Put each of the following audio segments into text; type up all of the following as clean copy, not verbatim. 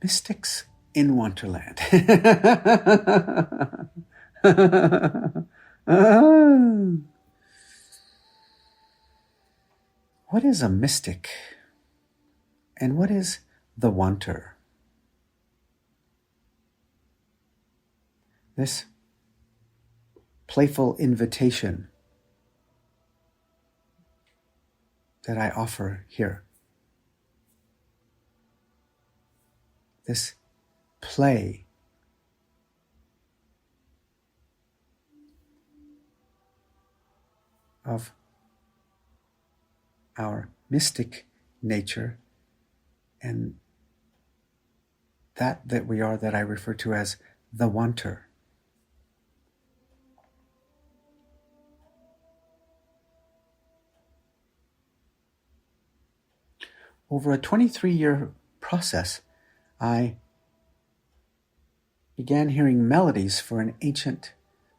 Mystics in Wanterland. What is a mystic? And what is the wanter? This playful invitation that I offer here. This play of our mystic nature and that we are, that I refer to as the wanter. Over a 23-year process, I began hearing melodies for an ancient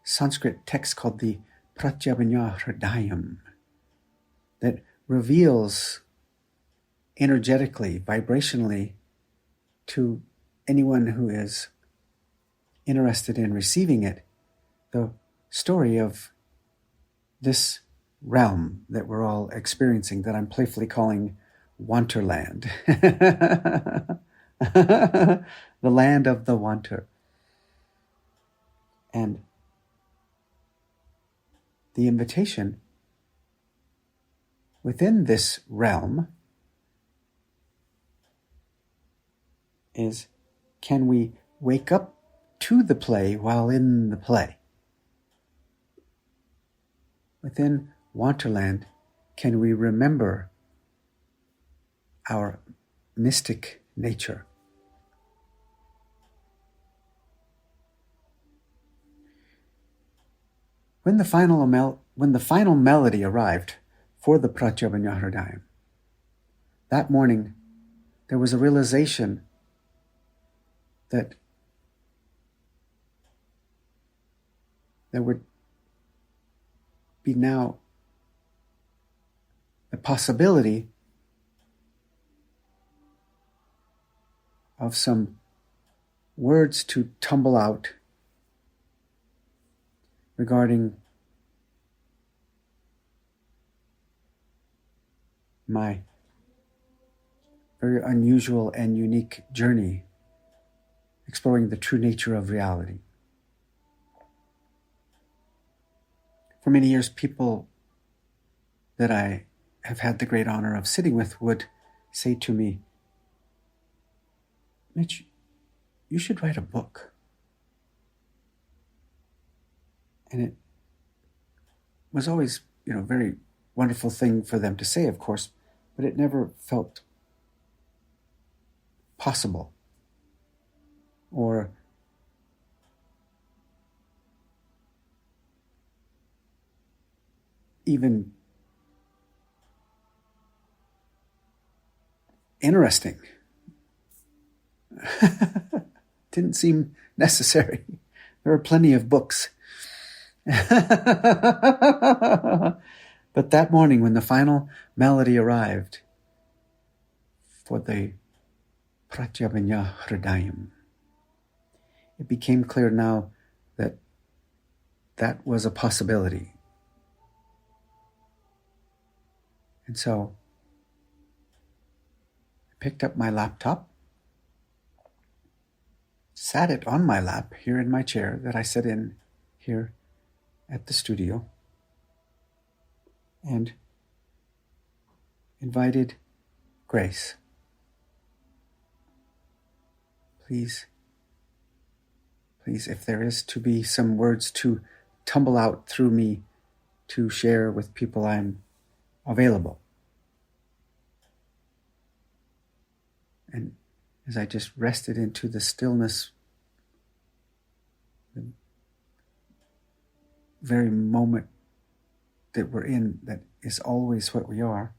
Sanskrit text called the Pratyabhanya Hridayam that reveals energetically, vibrationally, to anyone who is interested in receiving it, the story of this realm that we're all experiencing, that I'm playfully calling Wanterland. The land of the wanter. And the invitation within this realm is, can we wake up to the play while in the play? Within Wanterland, can we remember our mystic nature? When the final melody arrived for the Pratyabhanya Hridayam, that morning there was a realization that there would be now the possibility of some words to tumble out regarding my very unusual and unique journey exploring the true nature of reality. For many years, people that I have had the great honor of sitting with would say to me, Mitch, you should write a book. And it was always, a very wonderful thing for them to say, of course, but it never felt possible or even interesting. Didn't seem necessary. There are plenty of books. But that morning, when the final melody arrived for the Pratyabhanya Hridayam, it became clear now that that was a possibility. And so I picked up my laptop, sat it on my lap here in my chair that I sit in here at the studio, and invited Grace. Please, if there is to be some words to tumble out through me to share with people, I'm available. And as I just rested into the stillness, the very moment that we're in, that is always what we are,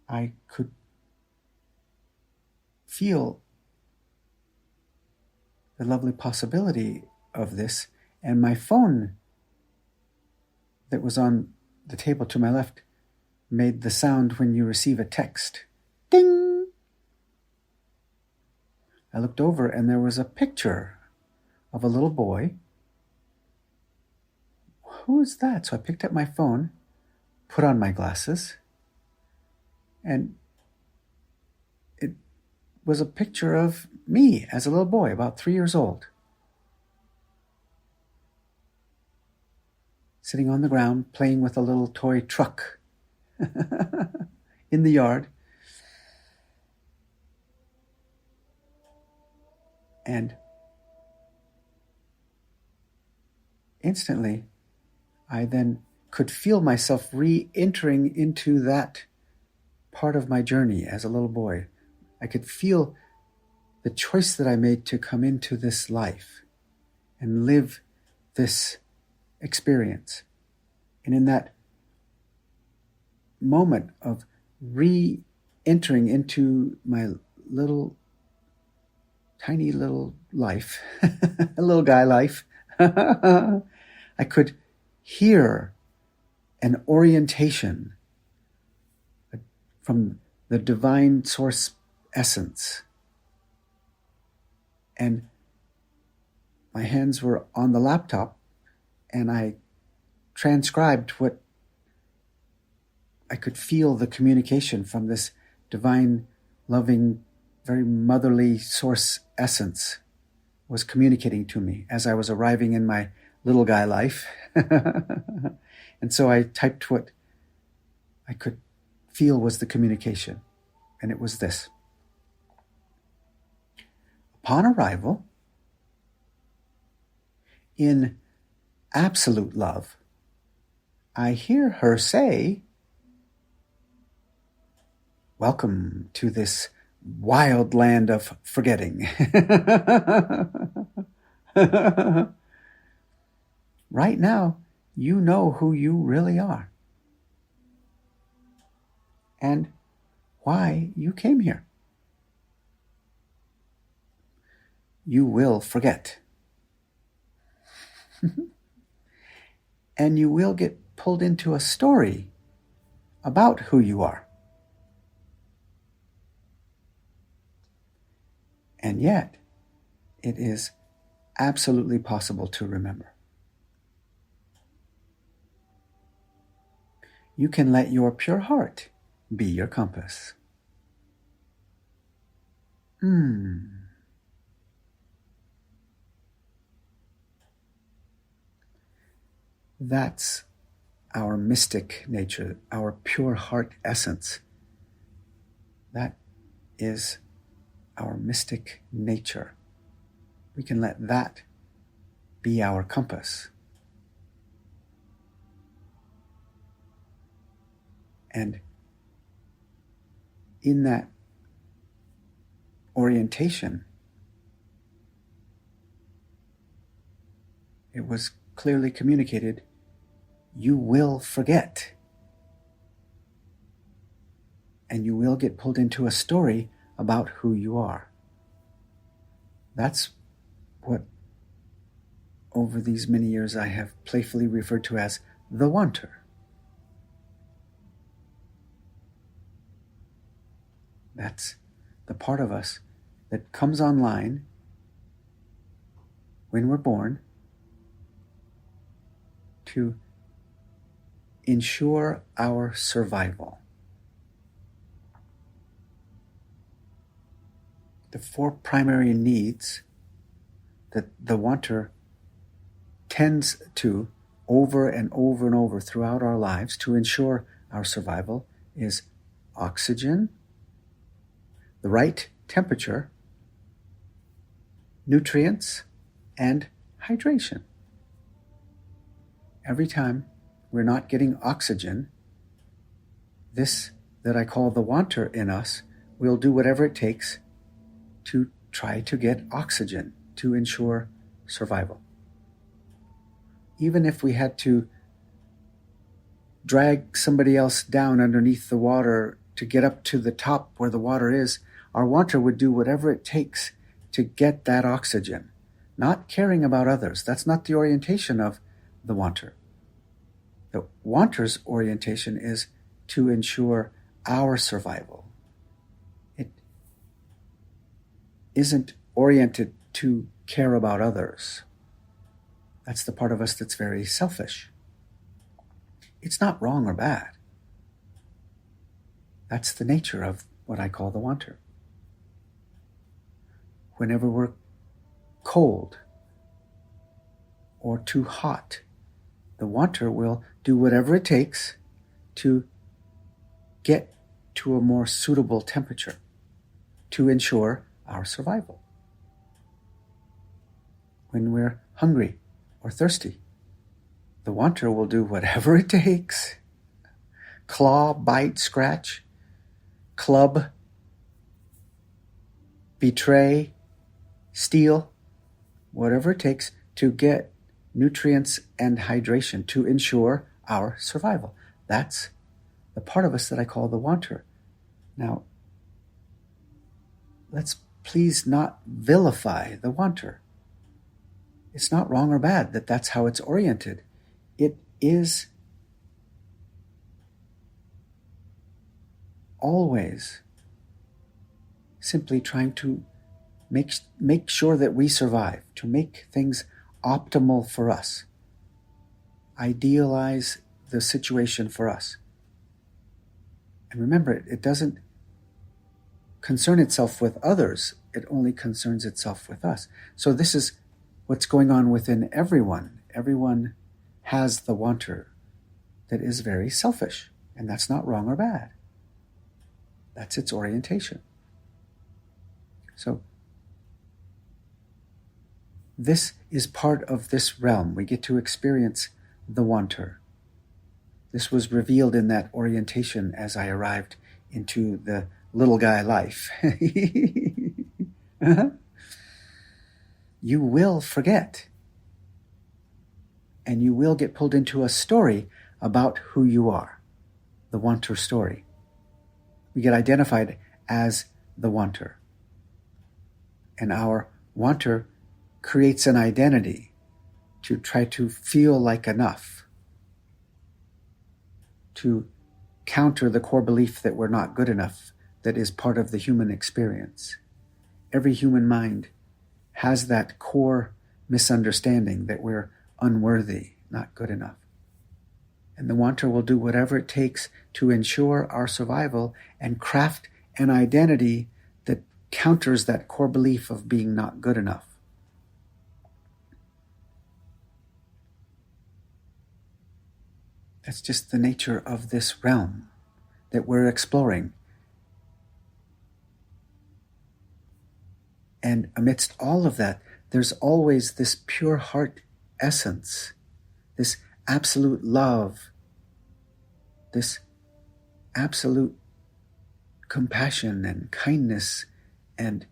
I could feel the lovely possibility of this. And my phone that was on the table to my left made the sound when you receive a text. Ding! I looked over and there was a picture of a little boy. Who is that? So I picked up my phone, put on my glasses, and it was a picture of me as a little boy, about 3 years old, sitting on the ground playing with a little toy truck in the yard. And instantly, I then could feel myself re-entering into that part of my journey as a little boy. I could feel the choice that I made to come into this life and live this experience. And in that moment of re-entering into my tiny little life, a little guy life, I could hear an orientation from the divine source essence. And my hands were on the laptop and I transcribed what I could feel, the communication from this divine, loving, very motherly source essence was communicating to me as I was arriving in my little guy life. And so I typed what I could feel was the communication, and it was this. Upon arrival, in absolute love, I hear her say, "Welcome to this wild land of forgetting." Right now, you know who you really are and why you came here. You will forget. And you will get pulled into a story about who you are. And yet, it is absolutely possible to remember. You can let your pure heart be your compass. That's our mystic nature, our pure heart essence. That is our mystic nature. We can let that be our compass. And in that orientation, it was clearly communicated, you will forget. And you will get pulled into a story about who you are. That's what, over these many years, I have playfully referred to as the wanter. That's the part of us that comes online when we're born to ensure our survival. The 4 primary needs that the wanter tends to over and over and over throughout our lives to ensure our survival is oxygen, the right temperature, nutrients, and hydration. Every time we're not getting oxygen, this that I call the wanter in us will do whatever it takes to try to get oxygen to ensure survival. Even if we had to drag somebody else down underneath the water to get up to the top where the water is, our wanter would do whatever it takes to get that oxygen, not caring about others. That's not the orientation of the wanter. The wanter's orientation is to ensure our survival. It isn't oriented to care about others. That's the part of us that's very selfish. It's not wrong or bad. That's the nature of what I call the wanter. Whenever we're cold or too hot, the wanter will do whatever it takes to get to a more suitable temperature to ensure our survival. When we're hungry or thirsty, the wanter will do whatever it takes. Claw, bite, scratch, club, betray, steal, whatever it takes to get nutrients and hydration to ensure our survival. That's the part of us that I call the wanter. Now, let's please not vilify the wanter. It's not wrong or bad that that's how it's oriented. It is always simply trying to make sure that we survive, to make things optimal for us, idealize the situation for us. And remember, it doesn't concern itself with others, it only concerns itself with us. So this is what's going on within everyone. Everyone has the wanter that is very selfish, and that's not wrong or bad. That's its orientation. So this is part of this realm. We get to experience the wanter. This was revealed in that orientation as I arrived into the little guy life. You will forget. And you will get pulled into a story about who you are. The wanter story. We get identified as the wanter. And our wanter creates an identity to try to feel like enough, to counter the core belief that we're not good enough, that is part of the human experience. Every human mind has that core misunderstanding that we're unworthy, not good enough. And the wanter will do whatever it takes to ensure our survival and craft an identity that counters that core belief of being not good enough. That's just the nature of this realm that we're exploring. And amidst all of that, there's always this pure heart essence, this absolute love, this absolute compassion and kindness and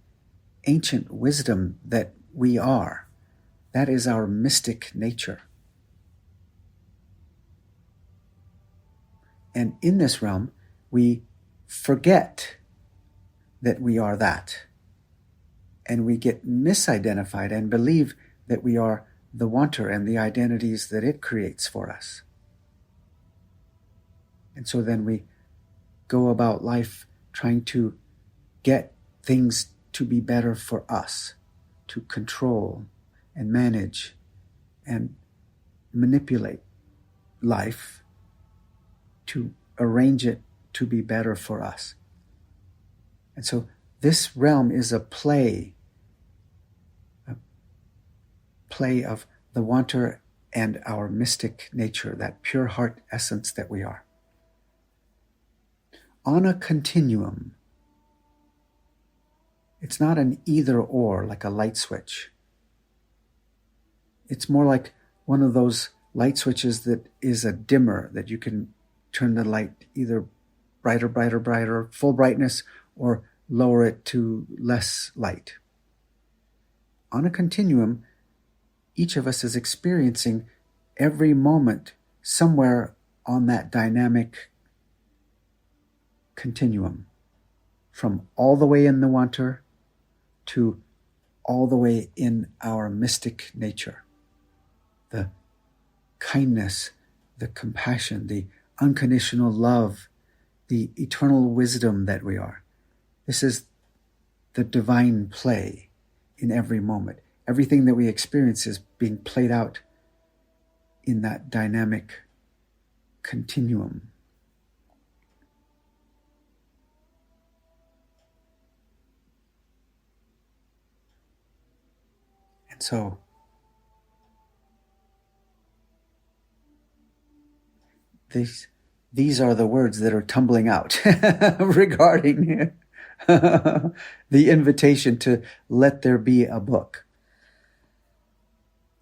ancient wisdom that we are. That is our mystic nature. And in this realm, we forget that we are that. And we get misidentified and believe that we are the wanter and the identities that it creates for us. And so then we go about life trying to get things to be better for us, to control and manage and manipulate life, to arrange it to be better for us. And so this realm is a play of the wanter and our mystic nature, that pure heart essence that we are. On a continuum, it's not an either or like a light switch. It's more like one of those light switches that is a dimmer that you can turn the light either brighter, full brightness, or lower it to less light. On a continuum, each of us is experiencing every moment somewhere on that dynamic continuum, from all the way in the wanter to all the way in our mystic nature. The kindness, the compassion, the unconditional love, the eternal wisdom that we are. This is the divine play in every moment. Everything that we experience is being played out in that dynamic continuum. And so these are the words that are tumbling out regarding the invitation to let there be a book.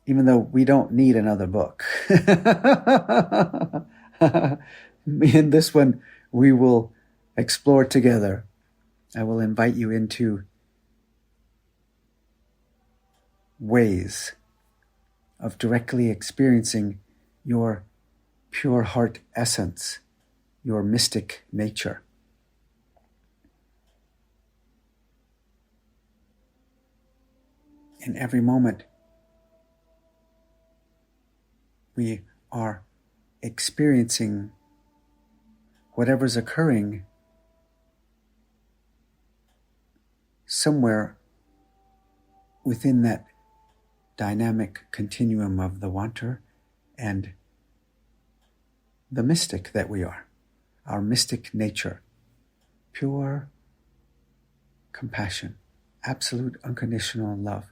Even though we don't need another book. In this one, we will explore together. I will invite you into ways of directly experiencing your pure heart essence, your mystic nature. In every moment, we are experiencing whatever's occurring somewhere within that dynamic continuum of the wanter and the mystic that we are, our mystic nature, pure compassion, absolute unconditional love,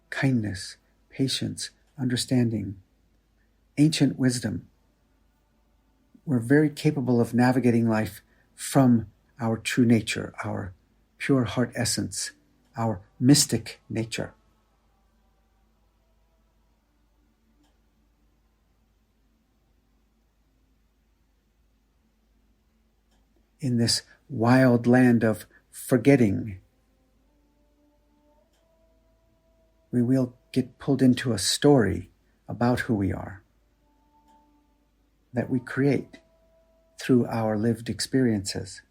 kindness, patience, understanding, ancient wisdom. We're very capable of navigating life from our true nature, our pure heart essence, our mystic nature. In this wild land of forgetting, we will get pulled into a story about who we are that we create through our lived experiences.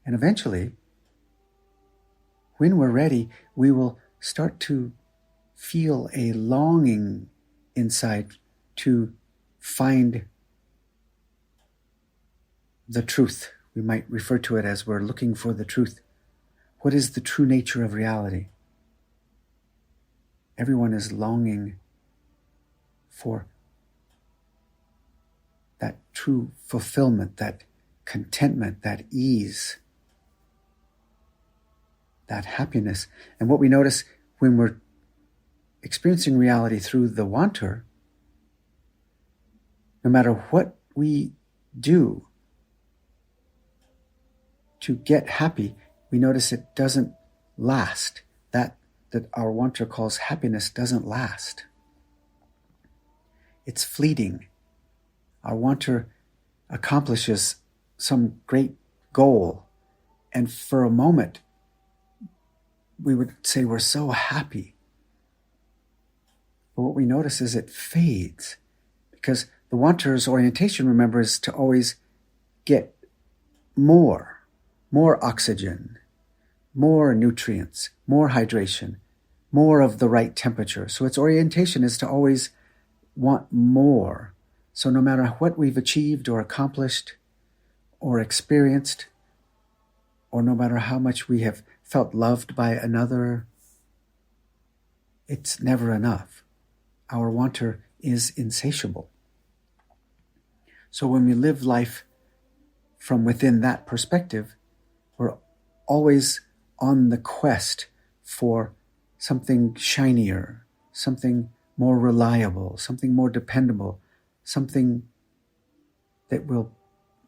And eventually, when we're ready, we will start to feel a longing inside to find the truth. We might refer to it as we're looking for the truth. What is the true nature of reality? Everyone is longing for that true fulfillment, that contentment, that ease, that happiness. And what we notice when we're experiencing reality through the wanter, no matter what we do to get happy, we notice it doesn't last. That our wanter calls happiness doesn't last. It's fleeting. Our wanter accomplishes some great goal, and for a moment, we would say we're so happy. But what we notice is it fades, because the wanter's orientation, remember, is to always get more oxygen, more nutrients, more hydration, more of the right temperature. So its orientation is to always want more. So no matter what we've achieved or accomplished or experienced, or no matter how much we have felt loved by another, it's never enough. Our wanter is insatiable. So when we live life from within that perspective, we're always on the quest for something shinier, something more reliable, something more dependable, something that will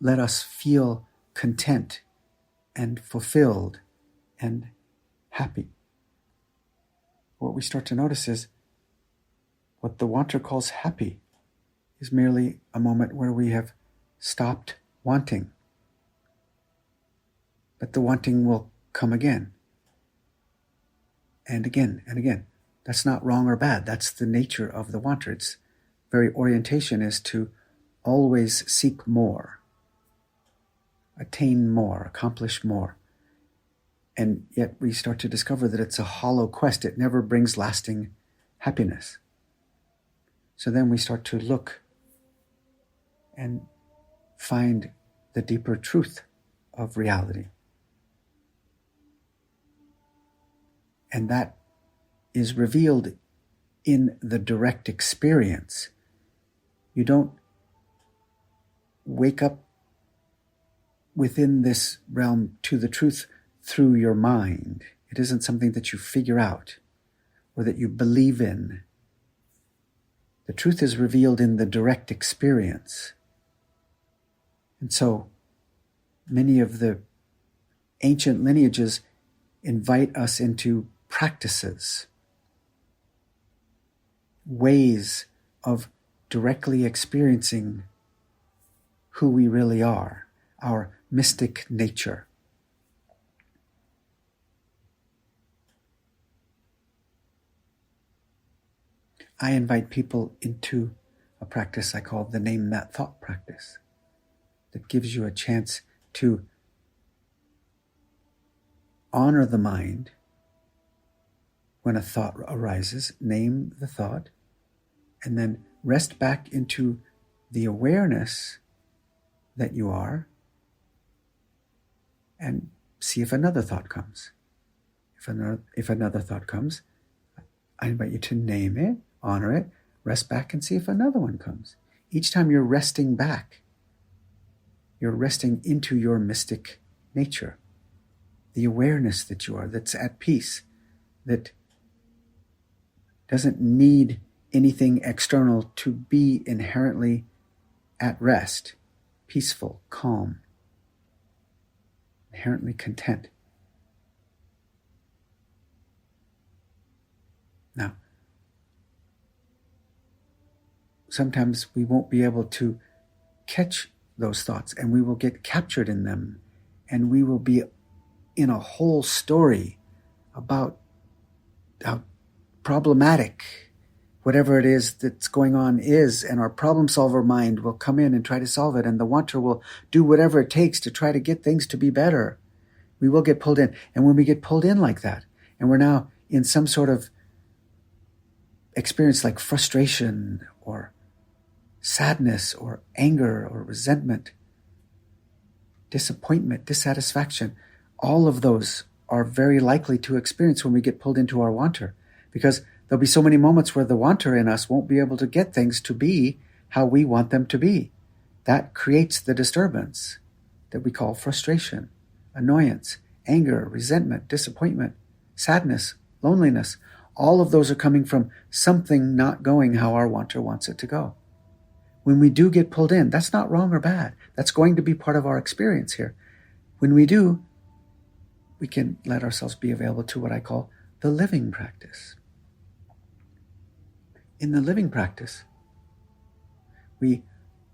let us feel content and fulfilled and happy. What we start to notice is what the wanter calls happy is merely a moment where we have stopped wanting. But the wanting will come again and again and again. That's not wrong or bad. That's the nature of the wanter. Its very orientation is to always seek more, attain more, accomplish more. And yet we start to discover that it's a hollow quest. It never brings lasting happiness. So then we start to look and find the deeper truth of reality. And that is revealed in the direct experience. You don't wake up within this realm to the truth through your mind. It isn't something that you figure out or that you believe in. The truth is revealed in the direct experience. And so many of the ancient lineages invite us into practices, ways of directly experiencing who we really are, our mystic nature. I invite people into a practice I call the Name That Thought practice, that gives you a chance to honor the mind when a thought arises, name the thought, and then rest back into the awareness that you are and see if another thought comes. If another thought comes, I invite you to name it, honor it, rest back and see if another one comes. Each time you're resting back, you're resting into your mystic nature, the awareness that you are, that's at peace, that doesn't need anything external to be inherently at rest, peaceful, calm, inherently content. Now, sometimes we won't be able to catch those thoughts, and we will get captured in them, and we will be in a whole story about how problematic whatever it is that's going on is, and our problem solver mind will come in and try to solve it, and the wanter will do whatever it takes to try to get things to be better. We will get pulled in, and when we get pulled in like that, and we're now in some sort of experience like frustration or sadness or anger or resentment, disappointment, dissatisfaction, all of those are very likely to experience when we get pulled into our wanter, because there'll be so many moments where the wanter in us won't be able to get things to be how we want them to be. That creates the disturbance that we call frustration, annoyance, anger, resentment, disappointment, sadness, loneliness. All of those are coming from something not going how our wanter wants it to go. When we do get pulled in, that's not wrong or bad. That's going to be part of our experience here. When we do, we can let ourselves be available to what I call the living practice. In the living practice, we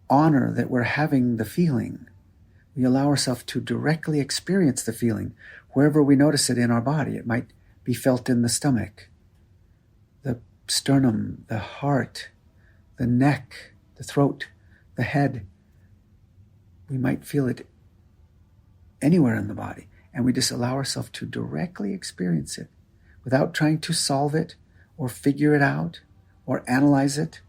honor that we're having the feeling. We allow ourselves to directly experience the feeling wherever we notice it in our body. It might be felt in the stomach, the sternum, the heart, the neck, the throat, the head. We might feel it anywhere in the body, and we just allow ourselves to directly experience it without trying to solve it or figure it out or analyze it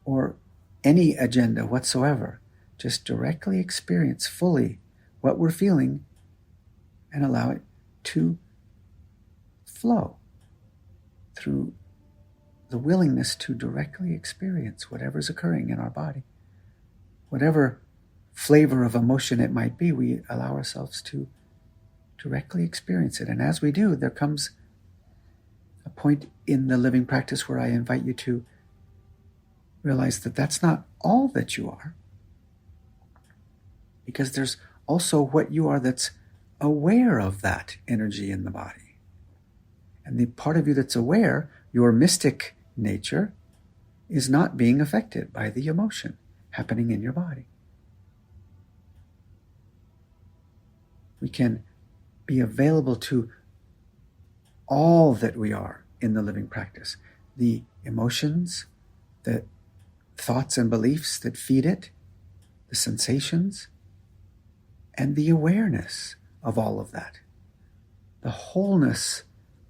or any agenda whatsoever. Just directly experience fully what we're feeling and allow it to flow through the willingness to directly experience whatever's occurring in our body. Whatever flavor of emotion it might be, we allow ourselves to directly experience it. And as we do, there comes a point in the living practice where I invite you to realize that that's not all that you are, because there's also what you are that's aware of that energy in the body. And the part of you that's aware, your mystic nature, is not being affected by the emotion happening in your body. We can be available to all that we are in the living practice. The emotions, the thoughts and beliefs that feed it, the sensations, and the awareness of all of that. The wholeness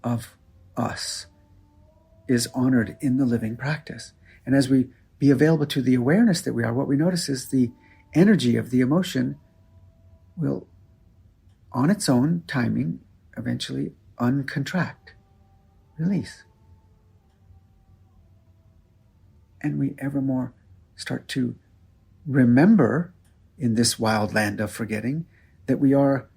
of us is honored in the living practice. And as we be available to the awareness that we are, what we notice is the energy of the emotion will, on its own timing, eventually uncontract, release. And we evermore start to remember in this wild land of forgetting that we are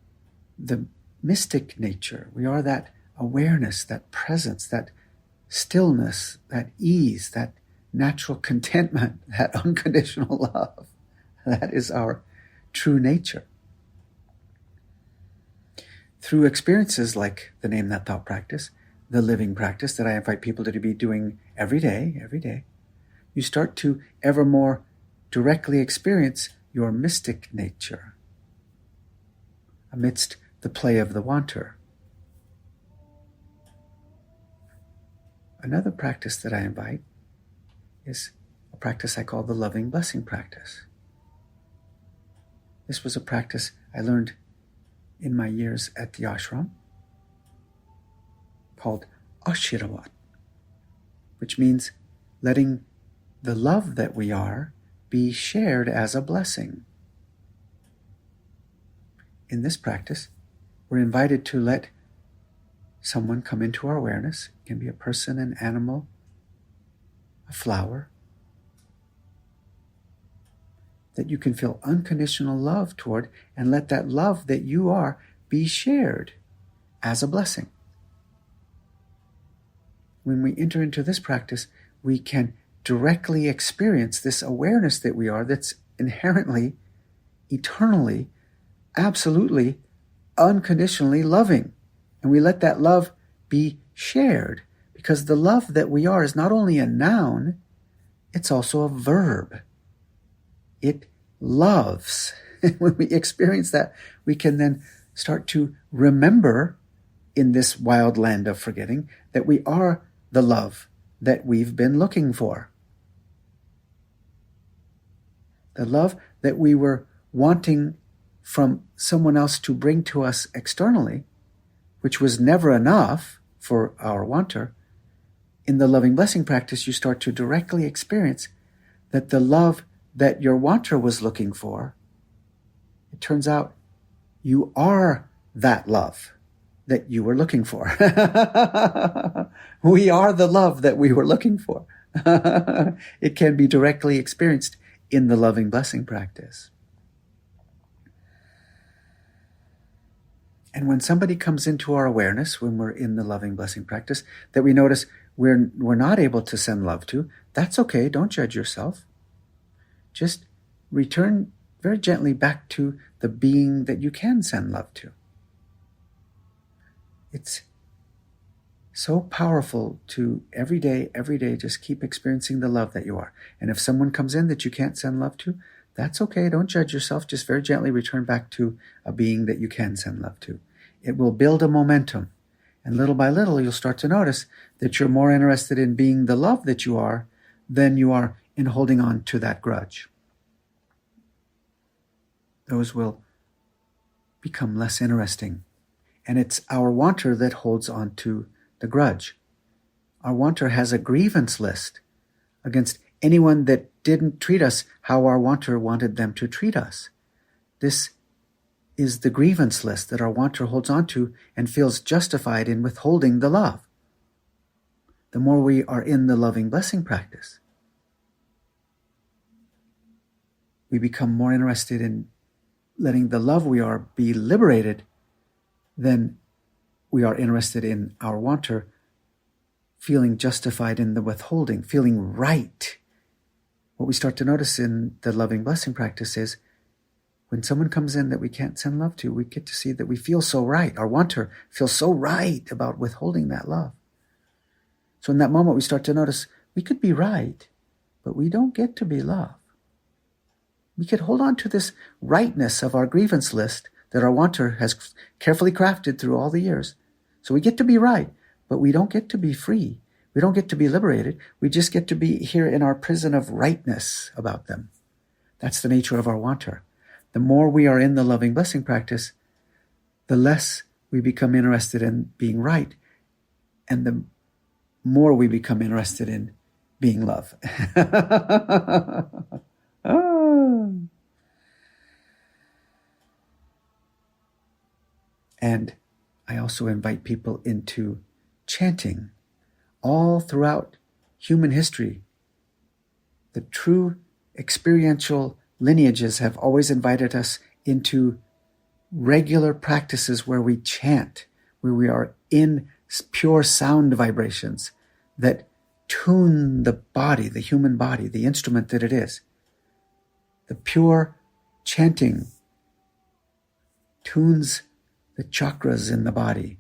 the mystic nature. We are that awareness, that presence, that stillness, that ease, that natural contentment, that unconditional love. That is our true nature. Through experiences like the Name That Thought practice, the living practice that I invite people to be doing every day, you start to ever more directly experience your mystic nature amidst the play of the wanter. Another practice that I invite is a practice I call the loving blessing practice. This was a practice I learned in my years at the ashram called Ashirwad, which means letting the love that we are be shared as a blessing. In this practice, we're invited to let someone come into our awareness. It can be a person, an animal, a flower, that you can feel unconditional love toward, and let that love that you are be shared as a blessing. When we enter into this practice, we can directly experience this awareness that we are, that's inherently, eternally, absolutely, unconditionally loving. And we let that love be shared, because the love that we are is not only a noun, it's also a verb. It loves. When we experience that, we can then start to remember in this wild land of forgetting that we are the love that we've been looking for. The love that we were wanting from someone else to bring to us externally, which was never enough for our wanter. In the loving blessing practice, you start to directly experience that the love that your wanter was looking for, it turns out you are that love that you were looking for. We are the love that we were looking for. It can be directly experienced in the loving blessing practice. And when somebody comes into our awareness, when we're in the loving blessing practice, that we notice we're not able to send love to, that's okay. Don't judge yourself. Just return very gently back to the being that you can send love to. It's so powerful to every day, just keep experiencing the love that you are. And if someone comes in that you can't send love to, that's okay. Don't judge yourself. Just very gently return back to a being that you can send love to. It will build a momentum. And little by little, you'll start to notice that you're more interested in being the love that you are than you are in holding on to that grudge. Those will become less interesting. And it's our wanter that holds on to the grudge. Our wanter has a grievance list against anyone that didn't treat us how our wanter wanted them to treat us. This is the grievance list that our wanter holds on to and feels justified in withholding the love. The more we are in the loving blessing practice, we become more interested in letting the love we are be liberated than we are interested in our wanter feeling justified in the withholding, feeling right. What we start to notice in the loving blessing practice is when someone comes in that we can't send love to, we get to see that we feel so right. Our wanter feels so right about withholding that love. So in that moment, we start to notice we could be right, but we don't get to be love. We could hold on to this rightness of our grievance list that our wanter has carefully crafted through all the years. So we get to be right, but we don't get to be free. We don't get to be liberated. We just get to be here in our prison of rightness about them. That's the nature of our wanter. The more we are in the loving blessing practice, the less we become interested in being right, and the more we become interested in being love. And I also invite people into chanting. All throughout human history, The true experiential lineages have always invited us into regular practices where we chant, where we are in pure sound vibrations that tune the body, the human body, the instrument that it is. The pure chanting tunes the chakras in the body,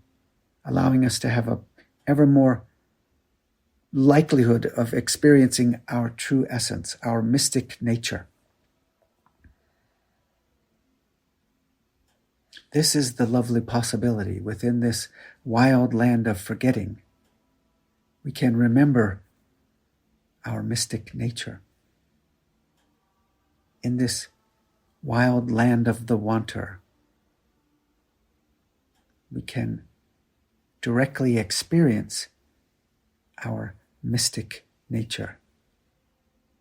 allowing us to have a ever more likelihood of experiencing our true essence, our mystic nature. This is the lovely possibility within this wild land of forgetting. We can remember our mystic nature. In this wild land of the wanter, we can directly experience our mystic nature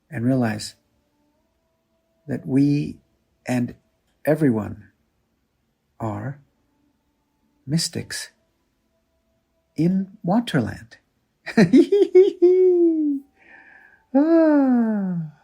and realize that we and everyone are mystics in Wanterland. Ah.